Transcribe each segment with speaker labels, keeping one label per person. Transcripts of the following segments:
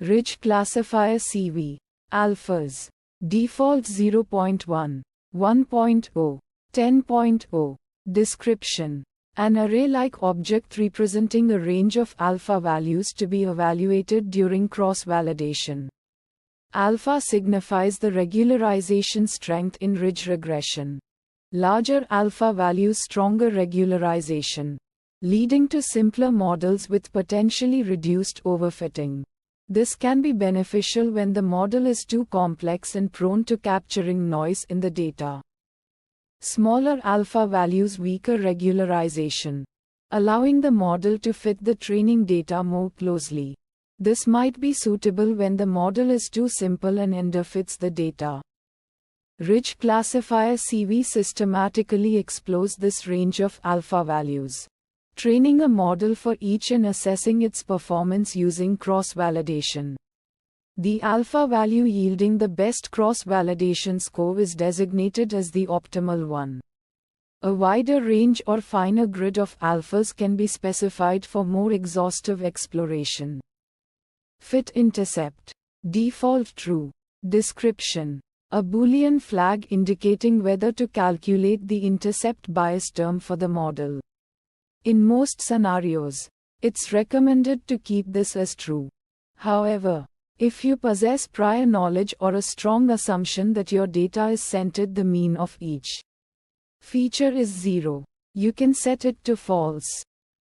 Speaker 1: RidgeClassifierCV. Alphas. Default 0.1, 1.0, 10.0. Description. An array-like object representing a range of alpha values to be evaluated during cross-validation. Alpha signifies the regularization strength in ridge regression. Larger alpha values stronger regularization, leading to simpler models with potentially reduced overfitting. This can be beneficial when the model is too complex and prone to capturing noise in the data. Smaller alpha values weaker regularization, allowing the model to fit the training data more closely. This might be suitable when the model is too simple and underfits the data. RidgeClassifierCV systematically explores this range of alpha values, training a model for each and assessing its performance using cross-validation. The alpha value yielding the best cross-validation score is designated as the optimal one. A wider range or finer grid of alphas can be specified for more exhaustive exploration. Fit intercept. Default true. Description. A Boolean flag indicating whether to calculate the intercept bias term for the model. In most scenarios, it's recommended to keep this as true. However, if you possess prior knowledge or a strong assumption that your data is centered, the mean of each feature is 0, you can set it to false.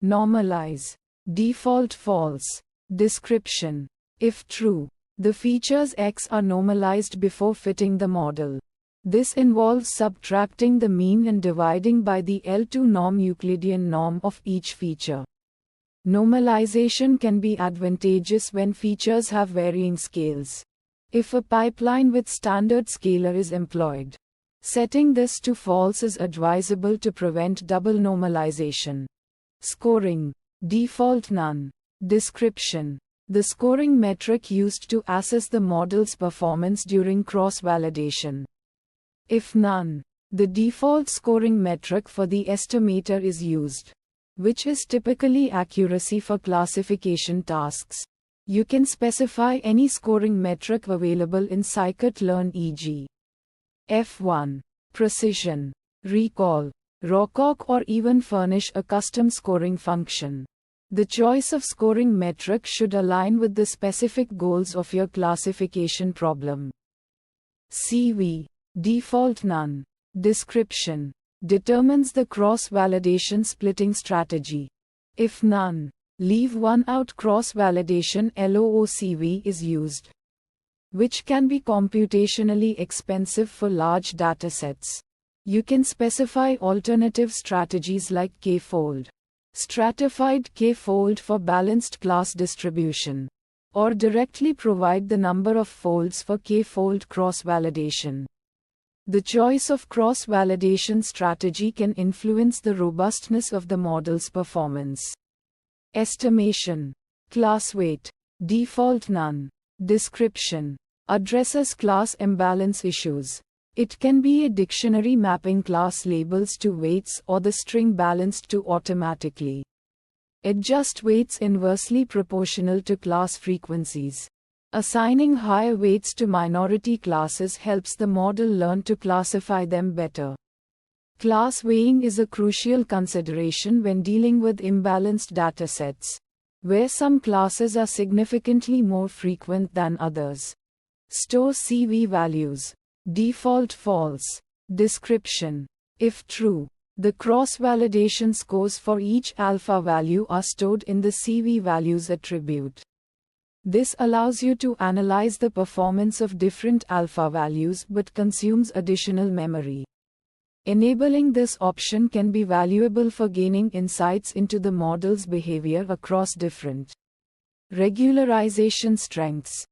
Speaker 1: Normalize. Default false. Description. If true, the features X are normalized before fitting the model. This involves subtracting the mean and dividing by the L2 norm Euclidean norm of each feature. Normalization can be advantageous when features have varying scales. If a pipeline with standard scaler is employed, setting this to false is advisable to prevent double normalization. Scoring. Default none. Description. The scoring metric used to assess the model's performance during cross-validation. If none, the default scoring metric for the estimator is used, which is typically accuracy for classification tasks. You can specify any scoring metric available in scikit-learn, e.g. F1, precision, recall, ROCOC, or even furnish a custom scoring function. The choice of scoring metric should align with the specific goals of your classification problem. CV. Default none. Description. Determines the cross-validation splitting strategy. If none, leave one out. Cross-validation LOOCV is used, which can be computationally expensive for large datasets. You can specify alternative strategies like k-fold, stratified k-fold for balanced class distribution, or directly provide the number of folds for k-fold cross-validation. The choice of cross-validation strategy can influence the robustness of the model's performance. Estimation. Class weight. Default none. Description. Addresses class imbalance issues. It can be a dictionary mapping class labels to weights or the string balanced to automatically adjust weights inversely proportional to class frequencies. Assigning higher weights to minority classes helps the model learn to classify them better. Class weighing is a crucial consideration when dealing with imbalanced datasets, where some classes are significantly more frequent than others. Store CV values. Default false. Description. If true, the cross-validation scores for each alpha value are stored in the CV values attribute. This allows you to analyze the performance of different alpha values but consumes additional memory. Enabling this option can be valuable for gaining insights into the model's behavior across different regularization strengths.